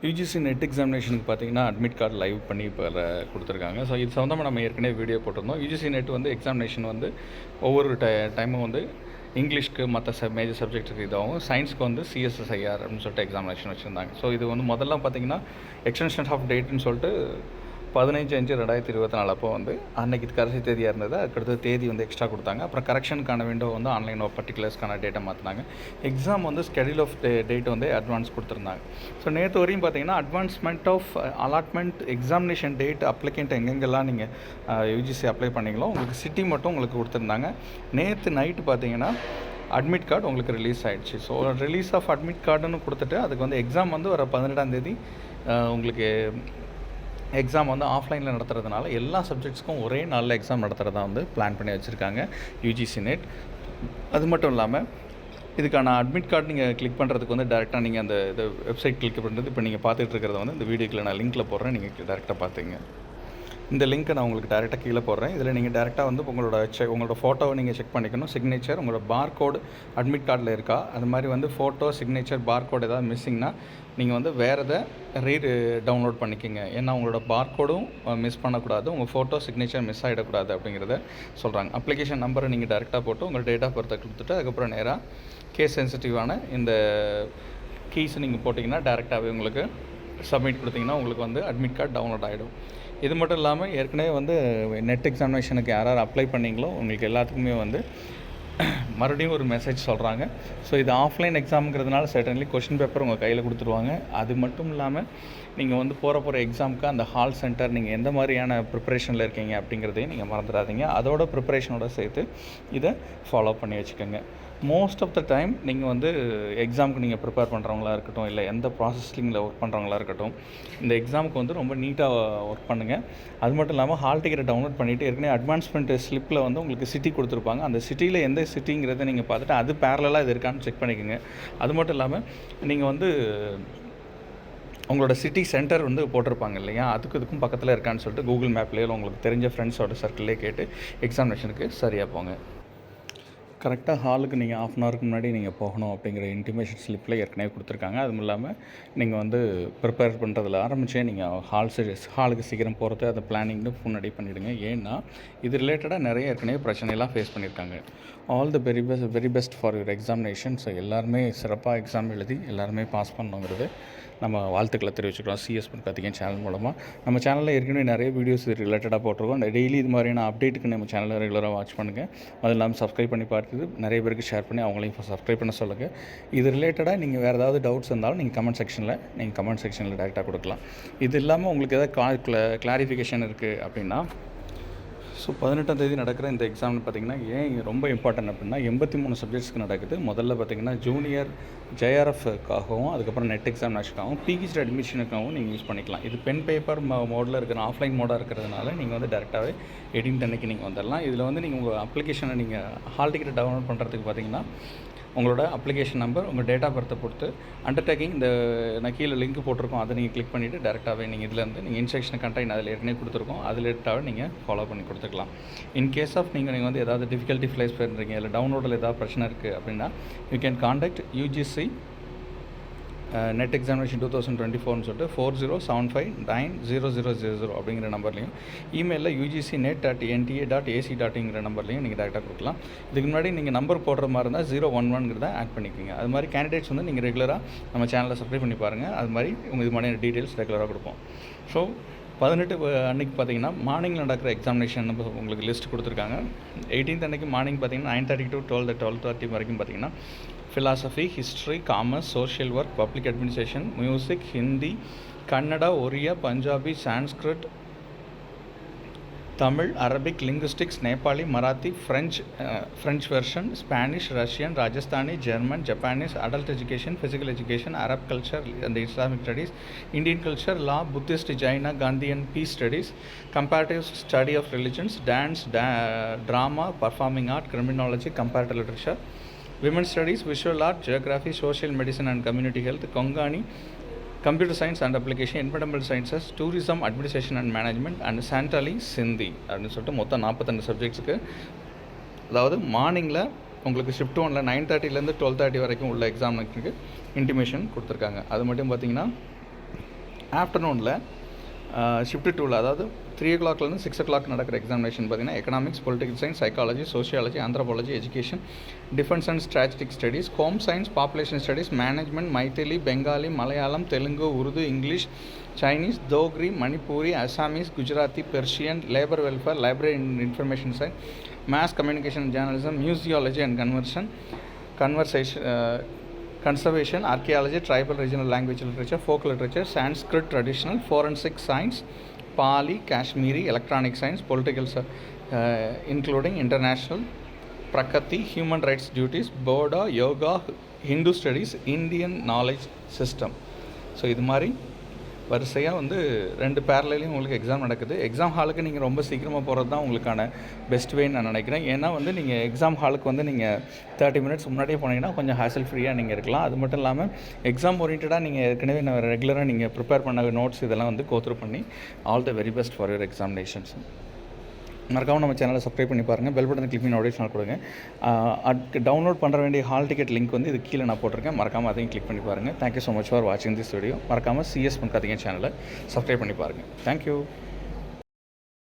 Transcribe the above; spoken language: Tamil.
யூஜிசி நெட் எக்ஸாமினேஷனுக்கு பார்த்தீங்கன்னா அட்மிட் கார்டு லைவ் பண்ணி இப்போ கொடுத்துருக்காங்க. ஸோ இது சம்மந்தமாக நம்ம ஏற்கனவே வீடியோ போட்டிருந்தோம். யூஜிசி நெட் வந்து எக்ஸாமினேஷன் வந்து ஒவ்வொரு டைமும் வந்து இங்கிலீஷ்க்கு மற்ற மேஜர் சப்ஜெக்ட்டுக்கு இதாகவும், சயின்ஸ்க்கு வந்து சிஎஸ்எஸ்ஐஆர் அப்படின்னு சொல்லிட்டு எக்ஸாமினேஷன் வச்சுருந்தாங்க. ஸோ இது வந்து முதல்லாம் பார்த்தீங்கன்னா எக்ஸ்டென்ஷன் ஆஃப் டேட்டுன்னு சொல்லிட்டு 15/5/2024 அப்போ வந்து அன்றைக்கி கடைசி தேதியாக இருந்தது. அதுக்கடுத்து தேதி வந்து எக்ஸ்ட்ரா கொடுத்தாங்க. அப்புறம் கரெக்ஷனுக்கான விண்டோ வந்து ஆன்லைன் பர்டிகுலர்ஸ்க்கான டேட்டை மாற்றினாங்க. எக்ஸாம் வந்து ஸ்கெடியூல் ஆஃப் டேட் வந்து அட்வான்ஸ் கொடுத்துருந்தாங்க. ஸோ நேற்று வரையும் பார்த்தீங்கன்னா advancement of allotment examination date applicant எங்கெங்கெல்லாம் நீங்கள் யூஜிசி அப்ளை பண்ணிங்களோ உங்களுக்கு சிட்டி மட்டும் உங்களுக்கு கொடுத்துருந்தாங்க. நேற்று நைட்டு பார்த்தீங்கன்னா அட்மிட் கார்டு உங்களுக்கு ரிலீஸ் ஆகிடுச்சு. ஸோ ரிலீஸ் ஆஃப் அட்மிட் கார்டுன்னு கொடுத்துட்டு அதுக்கு வந்து எக்ஸாம் வந்து வர 18ஆம் தேதி உங்களுக்கு எக்ஸாம் வந்து ஆஃப்லைனில் நடத்துறதுனால எல்லா சப்ஜெக்ட்ஸ்க்கும் ஒரே நாளில் எக்ஸாம் நடத்துகிறதா வந்து பிளான் பண்ணி வச்சுருக்காங்க யூஜிசி நெட். அது மட்டும் இல்லாமல் இதுக்கான அட்மிட் கார்டு நீங்கள் கிளிக் பண்ணுறதுக்கு வந்து டேரெக்டாக நீங்கள் அந்த வெப்சைட் கிளிக் பண்ணுறது இப்போ நீங்கள் பார்த்துட்டு இருக்கிறத வந்து இந்த வீடியோக்கில் நான் லிங்க்கில் போடுறேன், நீங்கள் டேரெக்டாக பார்த்துங்க. இந்த லிங்க்கை நான் உங்களுக்கு டேரெக்டாக கீழே போடுறேன். இதில் நீங்கள் டேரெக்டாக வந்து உங்களோட ஃபோட்டோவை நீங்கள் செக் பண்ணிக்கணும். சிக்னேச்சர் உங்களோட பார் கோடு அட்மிட் கார்டில் இருக்கா, அது மாதிரி வந்து ஃபோட்டோ சிக்னேச்சர் பார் கோடு ஏதாவது மிஸ்ஸிங்னா நீங்கள் வந்து வேறு எதை டவுன்லோட் பண்ணிக்கோங்க. ஏன்னா உங்களோட பார் கோடும் மிஸ் பண்ணக்கூடாது, உங்கள் ஃபோட்டோ சிக்னேச்சர் மிஸ் ஆகிடக்கூடாது அப்படிங்கிறத சொல்கிறாங்க. அப்ளிகேஷன் நம்பரை நீங்கள் டேரெக்டாக போட்டு உங்கள் டேட் ஆஃப் பர்த்தை கொடுத்துட்டு அதுக்கப்புறம் நேராக கேஸ் சென்சிட்டிவான இந்த கீஸ் நீங்கள் போட்டிங்கன்னா டேரெக்டாகவே உங்களுக்கு சப்மிட் கொடுத்தீங்கன்னா உங்களுக்கு வந்து அட்மிட் கார்டு டவுன்லோட் ஆகிடும். இது மட்டும் இல்லாமல் ஏற்கனவே வந்து நெட் எக்ஸாமினேஷனுக்கு யார் அப்ளை பண்ணிங்களோ உங்களுக்கு எல்லாத்துக்குமே வந்து மறுபடியும் ஒரு மெசேஜ் சொல்கிறாங்க. ஸோ இது ஆஃப்லைன் எக்ஸாமுங்கிறதுனால சர்டன்லி கொஷின் பேப்பர் உங்கள் கையில் கொடுத்துருவாங்க. அது மட்டும் இல்லாமல் நீங்கள் வந்து போகிற எக்ஸாமுக்கு அந்த ஹால் சென்டர் நீங்கள் எந்த மாதிரியான ப்ரிப்பரேஷனில் இருக்கீங்க அப்படிங்கிறதையும் நீங்கள் மறந்துடாதீங்க. அதோட ப்ரிப்பரேஷனோட சேர்த்து இதை ஃபாலோ பண்ணி வச்சுக்கோங்க. மோஸ்ட் ஆஃப் த டைம் நீங்கள் வந்து எக்ஸாமுக்கு நீங்கள் ப்ரிப்பேர் பண்ணுறவங்களா இருக்கட்டும், இல்லை எந்த ப்ராசஸிங்கில் ஒர்க் பண்ணுறவங்களா இருக்கட்டும், இந்த எக்ஸாமுக்கு வந்து ரொம்ப நீட்டாக ஒர்க் பண்ணுங்கள். அது மட்டும் இல்லாமல் ஹால் டிக்கெட்டை டவுன்லோட் பண்ணிவிட்டு ஏற்கனவே அட்வான்ஸ்மெண்ட் ஸ்லிப்பில் வந்து உங்களுக்கு சிட்டி கொடுத்துருப்பாங்க. அந்த சிட்டியில் எந்த சிட்டிங்கிறத நீங்கள் பார்த்துட்டு அது பேரலாக இது இருக்கான்னு செக் பண்ணிக்கோங்க. அது மட்டும் இல்லாமல் நீங்கள் வந்து உங்களோட சிட்டி சென்டர் வந்து போட்டிருப்பாங்க இல்லையா, இதுக்கும் பக்கத்தில் இருக்கான்னு சொல்லிட்டு கூகுள் மேப்லேயோ உங்களுக்கு தெரிஞ்ச ஃப்ரெண்ட்ஸோட சர்க்கிள்லேயே கேட்டு எக்ஸாமினேஷனுக்கு சரியாக போங்க. கரெக்டாக ஹாலுக்கு நீங்கள் ½ அன் ஹவருக்கு முன்னாடி நீங்கள் போகணும் அப்படிங்கிற இன்டிமேஷன் ஸ்லிப்பில் ஏற்கனவே கொடுத்துருக்காங்க. அதுவும் இல்லாமல் நீங்கள் வந்து ப்ரிப்பேர் பண்ணுறதுல ஆரம்பித்தே நீங்கள் ஹாலுக்கு சீக்கிரம் போகிறது அதை பிளானிங்னு முன்னாடி பண்ணிவிடுங்க. ஏன்னா இது ரிலேட்டடாக நிறைய ஏற்கனவே பிரச்சனையெல்லாம் ஃபேஸ் பண்ணியிருக்காங்க. All the very best for your examination. So எல்லாருமே சிறப்பாக எக்ஸாம் எழுதி எல்லாருமே பாஸ் பண்ணணுங்கிறது நம்ம வாழ்த்துக்களை தெரிவிச்சுக்கிறோம் சிஎஸ் கார்த்திகேயன் சேனல் மூலமாக. நம்ம சேனலில் ஏற்கனவே நிறைய வீடியோஸ் ரிலேட்டடாக போட்டிருக்கோம். டெய்லி இது மாதிரியான அப்டேட்டுக்கு நம்ம சேனலில் ரெகுலராக வாட்ச் பண்ணுங்கள். அது இல்லாமல் சப்ஸ்கிரைப் பண்ணி பார்த்துட்டு நிறைய பேருக்கு ஷேர் பண்ணி அவங்களையும் சப்ஸ்கிரைப் பண்ண சொல்லுங்கள். இது ரிலேட்டடாக நீங்கள் வேறு ஏதாவது டவுட்ஸ் இருந்தாலும் நீங்கள் கமெண்ட் செக்ஷனில் டேரெக்டாக கொடுக்கலாம். இது இல்லாமல் உங்களுக்கு எதாவது கிளாரிஃபிகேஷன் இருக்குது அப்படின்னா, ஸோ 18ஆம் தேதி நடக்கிற இந்த எக்ஸாம்னு பார்த்திங்கன்னா ஏன் ரொம்ப இம்பார்ட்டன்ட் அப்படின்னா 83 சப்ஜெக்ட்ஸ்க்கு நடக்குது. முதல்ல பார்த்திங்கன்னா ஜூனியர் JRFக்காகவும் அதுக்கப்புறம் நெட் எக்ஸாமினேஷனுக்காகவும் பிஹெச்டி அட்மிஷனுக்காகவும் நீங்கள் யூஸ் பண்ணிக்கலாம். இது பென் பேப்பர் மோடில் இருக்கிற ஆஃப்லைன் மோடாக இருக்கிறதுனால நீங்கள் வந்து டேரெக்டாகவே 18 அன்னைக்கு நீங்கள் வந்துடலாம். இதில் வந்து நீங்கள் உங்கள் அப்ளிகேஷனை நீங்கள் ஹால் டிக்கெட் டவுன்லோட் பண்ணுறதுக்கு பார்த்திங்கன்னா உங்களோட அப்ளிகேஷன் நம்பர், உங்கள் டேட் ஆஃப் பர்த்தை பொறுத்து அண்டர்டேக்கிங் இந்த நான் கீழே லிங்க் போட்டிருக்கோம், அதை நீங்கள் கிளிக் பண்ணிவிட்டு டேரெக்டாகவே நீங்கள் இதுலேருந்து நீங்கள் இன்ஸ்ட்ரக்ஷன் கண்டெயின் அதில் ஏற்கனவே கொடுத்துருக்கோம், அதில் டேரெக்டாகவே நீங்கள் ஃபாலோ பண்ணி கொடுத்துக்கலாம். இன் கேஸ் ஆஃப் நீங்கள் வந்து ஏதாவது டிஃபிகல்ட்டி ஃபேஸ் பண்ணுறீங்க, இல்லை டவுன்லோடில் ஏதாவது பிரச்சனை இருக்குது அப்படின்னா you can contact UGC net examination 2024ன்னு சொல்லிட்டு 4075900000 அப்படிங்கிற நம்பர்லையும், இமெயிலில் ugcnet@nta.ac.in நம்பர்லையும் நீங்கள் டேரெக்டாக கொடுக்கலாம். இதுக்கு முன்னாடி நீங்கள் நம்பர் போடுற மாதிரி இருந்தால் 011 ஆட் பண்ணிக்கோங்க. அது மாதிரி கேண்டிடேட்ஸ் வந்து நீங்கள் ரெகுலராக நம்ம சேனலில் சப்ஸ்கிரைப் பண்ணி பாருங்கள். அது மாதிரி இது மாதிரியான டீட்டெயில்ஸ் ரெகுலராக கொடுப்போம். ஸோ 18 அன்றைக்கி பார்த்தீங்கன்னா மார்னிங்கில் நடக்கிற எக்ஸாமினேஷன் உங்களுக்கு லிஸ்ட் கொடுத்துருக்காங்க. 18th அன்றைக்கி மார்னிங் பார்த்தீங்கன்னா 9:30 to 12:30 வரைக்கும் பார்த்தீங்கன்னா philosophy, history, commerce, social work, public administration, music, Hindi, Kannada, Oriya, Punjabi, Sanskrit, Tamil, Arabic, linguistics, Nepali, Marathi, French version, Spanish, Russian, Rajasthani, German, Japanese, adult education, physical education, Arab culture and Islamic studies, Indian culture, law, Buddhist, Jaina, Gandhian, peace studies, comparative study of religions, dance, drama, performing art, criminology, comparative literature, women's studies, visual art, geography, social medicine and community health, Kongani, computer science and application, environmental sciences, tourism, administration and management and Santali, Sindhi அப்படின்னு சொல்லிட்டு மொத்தம் 42 சப்ஜெக்ட்ஸுக்கு, அதாவது மார்னிங்கில் உங்களுக்கு ஷிஃப்ட் 1ல் 9:30 to 12:30 வரைக்கும் உள்ள எக்ஸாமுக்கு இன்டிமேஷன் கொடுத்துருக்காங்க. அது மட்டும் பார்த்திங்கன்னா ஆஃப்டர்நூனில் ஷிஃப்ட் 2ல் அதாவது 3 o'clockலேருந்து 6 o'clock நடக்கிற எக்ஸாமினேஷன் பார்த்திங்கன்னா economics, political science, psychology, sociology, anthropology, education, defence and strategic studies, home science, population studies, management, Maithili, Bengali, Malayalam, Telugu, Urdu, English, Chinese, Dogri, Manipuri, Assamese, Gujarati, Persian, labour welfare, library and information science, mass communication and journalism, museology and conservation, archaeology, tribal regional language literature, folk literature, Sanskrit traditional, forensic science, Pali, Kashmiri, electronic science, political including international, Prakriti, human rights duties, Boda, yoga, Hindu studies, Indian knowledge system. So இது மாதிரி வரிசையாக வந்து 2 பேரலையும் உங்களுக்கு எக்ஸாம் நடக்குது. எக்ஸாம் ஹாலுக்கு நீங்கள் ரொம்ப சீக்கிரமாக போகிறது தான் உங்களுக்கான பெஸ்ட் வேன்னு நான் நினைக்கிறேன். ஏன்னா வந்து நீங்கள் எக்ஸாம் ஹாலுக்கு வந்து நீங்கள் 30 minutes முன்னாடியே போனீங்கன்னா கொஞ்சம் ஹேசல் ஃப்ரீயாக நீங்கள் இருக்கலாம். அது மட்டும் இல்லாமல் எக்ஸாம் ஓரியன்டாக நீங்கள் ஏற்கனவே ரெகுலராக நீங்கள் ப்ரிப்பேர் பண்ண நோட்ஸ் இதெல்லாம் வந்து கோத்ரூ பண்ணி all the very best for your examinations. மறக்காமல் நம்ம சேனலை சப்ஸ்கிரைப் பண்ணி பாருங்கள், பெல் பட்டனை கிளிக் பண்ணி நோட்டிஃபிகேஷன் கொடுங்க. டவுன்லோட் பண்ணுற வேண்டிய ஹால் டிக்கெட் லிங்க் வந்து இது கீழே நான் போட்டிருக்கேன், மறக்காமல் அதையும் கிளிக் பண்ணி பாருங்கள். தேங்க்யூ ஸோ மச் ஃபார் வாட்சிங் திஸ் வீடியோ. மறக்காமல் சிஎஸ் பண்ணாதீங்க, சேனலை சப்ஸ்கிரைப் பண்ணி பாருங்கள். தேங்க்யூ.